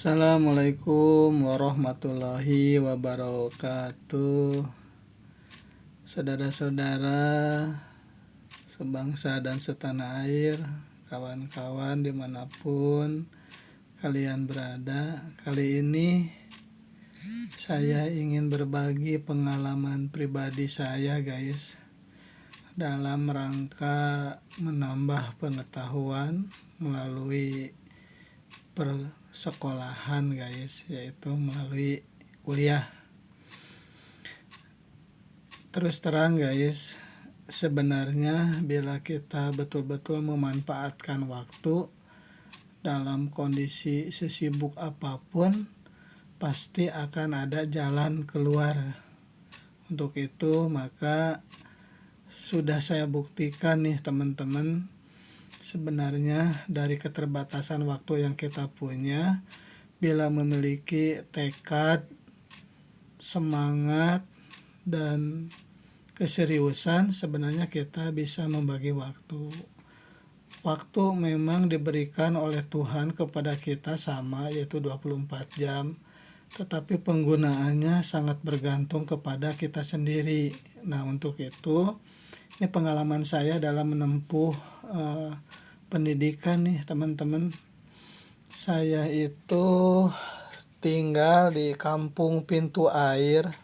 Assalamualaikum warahmatullahi wabarakatuh. Saudara-saudara sebangsa dan setanah air, kawan-kawan dimanapun kalian berada. Kali ini saya ingin berbagi pengalaman pribadi saya, guys, dalam rangka menambah pengetahuan melalui persekolahan, guys, yaitu melalui kuliah. Terus terang, guys, sebenarnya bila kita betul-betul memanfaatkan waktu dalam kondisi sesibuk apapun, pasti akan ada jalan keluar. Untuk itu maka sudah saya buktikan nih teman-teman, sebenarnya dari keterbatasan waktu yang kita punya, bila memiliki tekad, semangat, dan keseriusan, sebenarnya kita bisa membagi waktu. Waktu memang diberikan oleh Tuhan kepada kita sama, yaitu 24 jam. Tetapi penggunaannya sangat bergantung kepada kita sendiri. Nah, untuk itu, ini pengalaman saya dalam menempuh pendidikan nih teman-teman. Saya itu tinggal di kampung Pintu Air.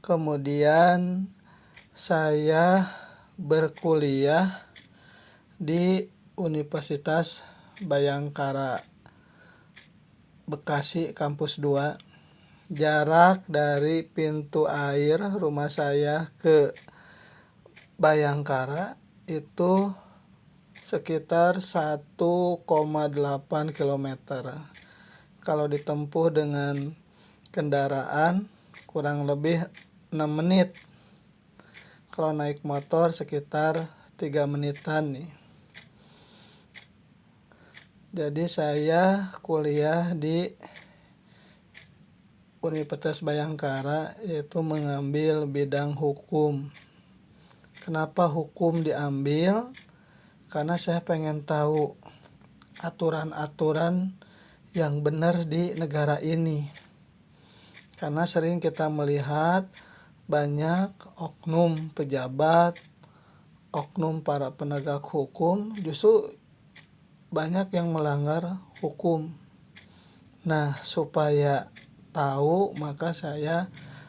Kemudian saya berkuliah di Universitas Bhayangkara Bekasi kampus 2. Jarak dari Pintu Air rumah saya ke Bhayangkara itu sekitar 1,8 km. Kalau ditempuh dengan kendaraan kurang lebih 6 menit. Kalau naik motor sekitar 3 menitan nih. Jadi saya kuliah di Universitas Bhayangkara, yaitu mengambil bidang hukum. Kenapa hukum diambil? Karena saya pengen tahu aturan-aturan yang benar di negara ini. Karena sering kita melihat banyak oknum pejabat, oknum para penegak hukum, justru banyak yang melanggar hukum. Nah, supaya tahu, maka saya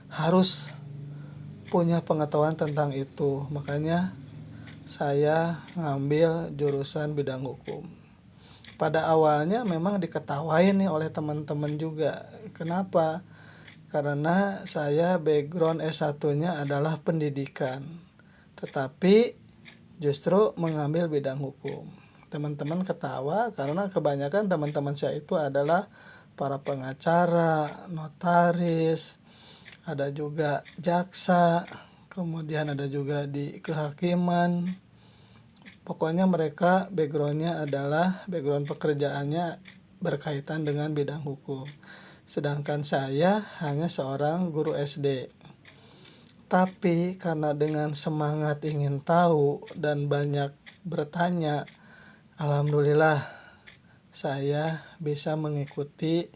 harus punya pengetahuan tentang itu. Makanya saya ngambil jurusan bidang hukum. Pada awalnya memang diketawain nih oleh teman-teman juga. Kenapa? Karena saya background S1-nya adalah pendidikan, tetapi justru mengambil bidang hukum. Teman-teman ketawa karena kebanyakan teman-teman saya itu adalah para pengacara, notaris, ada juga jaksa, kemudian ada juga di kehakiman. Pokoknya mereka background-nya adalah background pekerjaannya berkaitan dengan bidang hukum. Sedangkan saya hanya seorang guru SD. Tapi karena dengan semangat ingin tahu dan banyak bertanya, alhamdulillah saya bisa mengikuti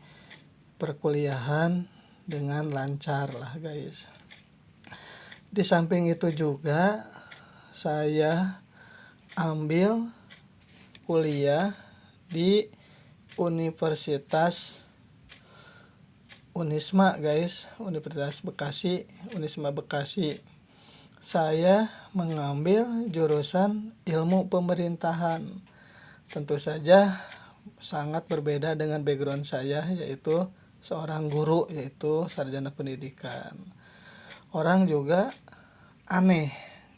perkuliahan dengan lancar lah, guys. Di samping itu juga saya ambil kuliah di Universitas Unisma, guys, Universitas Bekasi, Unisma Bekasi. Saya mengambil jurusan ilmu pemerintahan. Tentu saja sangat berbeda dengan background saya, yaitu seorang guru, yaitu sarjana pendidikan. Orang juga aneh,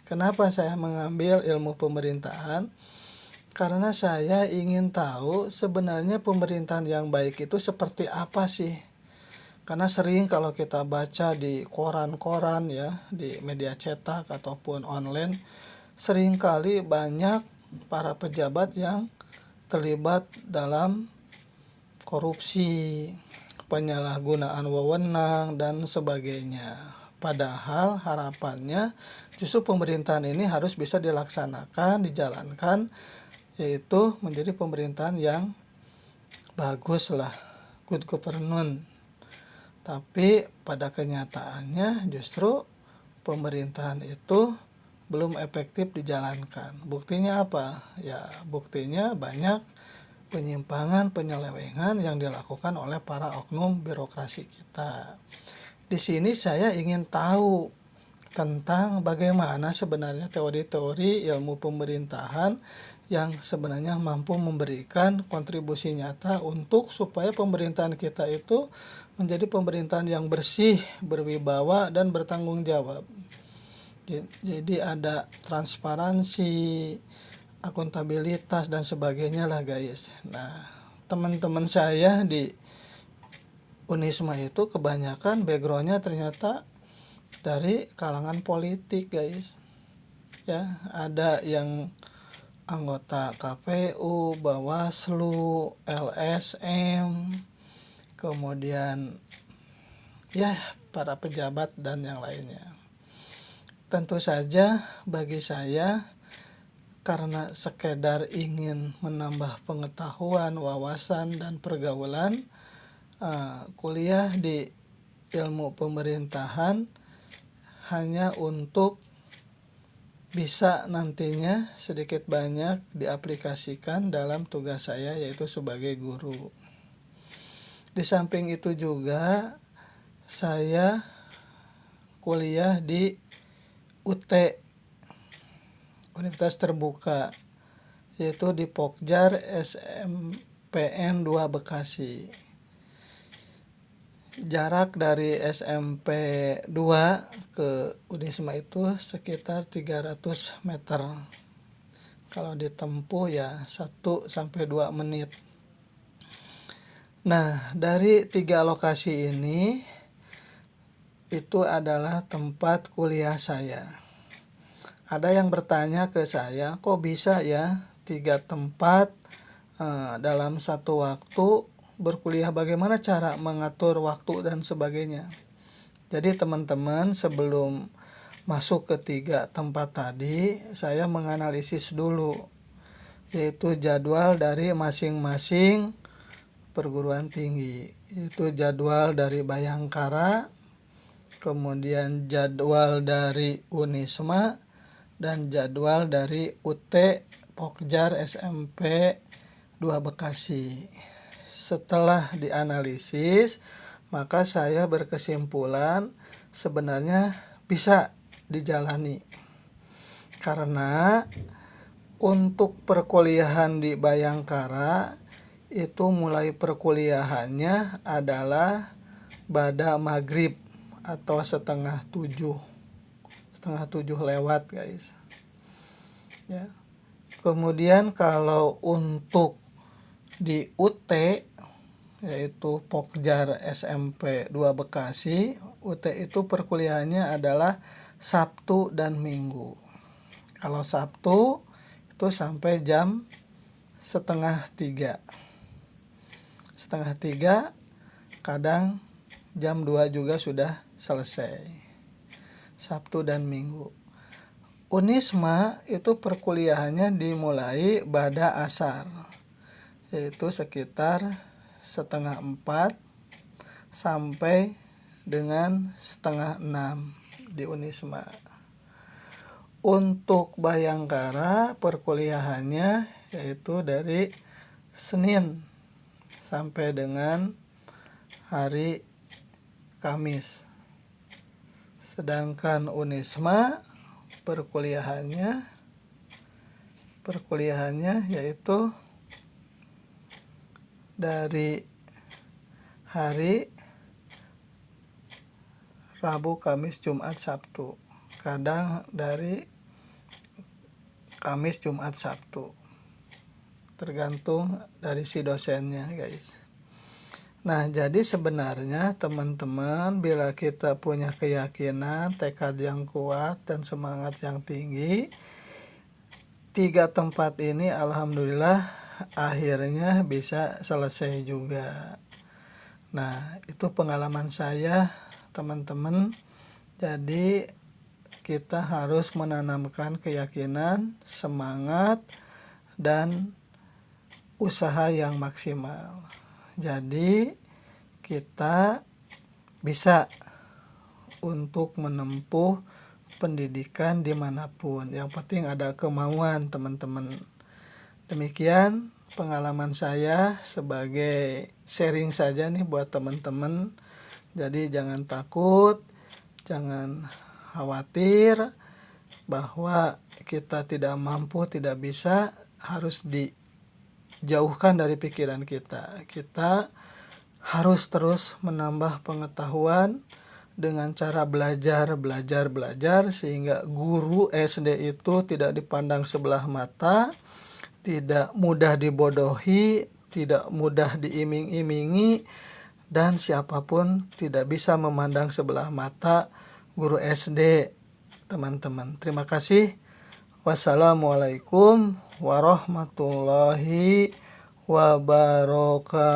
kenapa saya mengambil ilmu pemerintahan? Karena saya ingin tahu sebenarnya pemerintahan yang baik itu seperti apa sih? Karena sering kalau kita baca di koran-koran ya, di media cetak ataupun online, seringkali banyak para pejabat yang terlibat dalam korupsi, penyalahgunaan wewenang, dan sebagainya. Padahal harapannya justru pemerintahan ini harus bisa dilaksanakan, dijalankan, yaitu menjadi pemerintahan yang bagus lah, good governance. Tapi pada kenyataannya justru pemerintahan itu belum efektif dijalankan. Buktinya apa? Ya, buktinya banyak penyimpangan, penyelewengan yang dilakukan oleh para oknum birokrasi kita. Di sini saya ingin tahu tentang bagaimana sebenarnya teori-teori ilmu pemerintahan yang sebenarnya mampu memberikan kontribusi nyata untuk supaya pemerintahan kita itu menjadi pemerintahan yang bersih, berwibawa, dan bertanggung jawab. Jadi ada transparansi, akuntabilitas, dan sebagainya lah guys. Nah, teman-teman saya di Unisma itu kebanyakan backgroundnya ternyata dari kalangan politik guys. Ya, ada yang anggota KPU, Bawaslu, LSM, kemudian ya para pejabat dan yang lainnya. Tentu saja bagi saya, karena sekedar ingin menambah pengetahuan, wawasan, dan pergaulan, kuliah di ilmu pemerintahan hanya untuk bisa nantinya sedikit banyak diaplikasikan dalam tugas saya, yaitu sebagai guru. Di samping itu juga saya kuliah di UT, Universitas Terbuka, yaitu di Pokjar SMPN 2 Bekasi. Jarak dari SMP 2 ke Unisma itu sekitar 300 meter. Kalau ditempuh ya 1-2 menit. Nah, dari 3 lokasi ini itu adalah tempat kuliah saya. Ada yang bertanya ke saya, kok bisa ya 3 tempat dalam satu waktu berkuliah, bagaimana cara mengatur waktu dan sebagainya. Jadi teman-teman, sebelum masuk ke 3 tempat tadi, saya menganalisis dulu, yaitu jadwal dari masing-masing perguruan tinggi. Itu jadwal dari Bayangkara, kemudian jadwal dari Unisma, dan jadwal dari UT Pokjar SMP 2 Bekasi. Setelah dianalisis, maka saya berkesimpulan sebenarnya bisa dijalani. Karena untuk perkuliahan di Bayangkara itu mulai perkuliahannya adalah pada maghrib atau setengah 7 lewat guys. Ya. Kemudian kalau untuk di UT, yaitu Pokjar SMP 2 Bekasi, UT itu perkuliahannya adalah Sabtu dan Minggu. Kalau Sabtu itu sampai jam setengah 3, kadang jam 2 juga sudah selesai, Sabtu dan Minggu. Unisma itu perkuliahannya dimulai pada asar, yaitu sekitar 3:30 sampai dengan 5:30 di Unisma. Untuk Bayangkara perkuliahannya yaitu dari Senin sampai dengan hari Kamis. Sedangkan Unisma perkuliahannya yaitu dari hari Rabu, Kamis, Jumat, Sabtu. Kadang dari Kamis, Jumat, Sabtu. Tergantung dari si dosennya, guys. Nah, jadi sebenarnya teman-teman, bila kita punya keyakinan, tekad yang kuat, dan semangat yang tinggi, 3 tempat ini alhamdulillah akhirnya bisa selesai juga. Nah, itu pengalaman saya, teman-teman. Jadi kita harus menanamkan keyakinan, semangat, dan usaha yang maksimal. Jadi kita bisa untuk menempuh pendidikan dimanapun. Yang penting ada kemauan teman-teman. Demikian pengalaman saya sebagai sharing saja nih buat teman-teman. Jadi jangan takut, jangan khawatir bahwa kita tidak mampu, tidak bisa, harus dijauhkan dari pikiran kita. Kita harus terus menambah pengetahuan dengan cara belajar sehingga guru SD itu tidak dipandang sebelah mata, tidak mudah dibodohi, tidak mudah diiming-imingi, dan siapapun tidak bisa memandang sebelah mata guru SD, teman-teman. Terima kasih. Wassalamualaikum warahmatullahi wabarakatuh.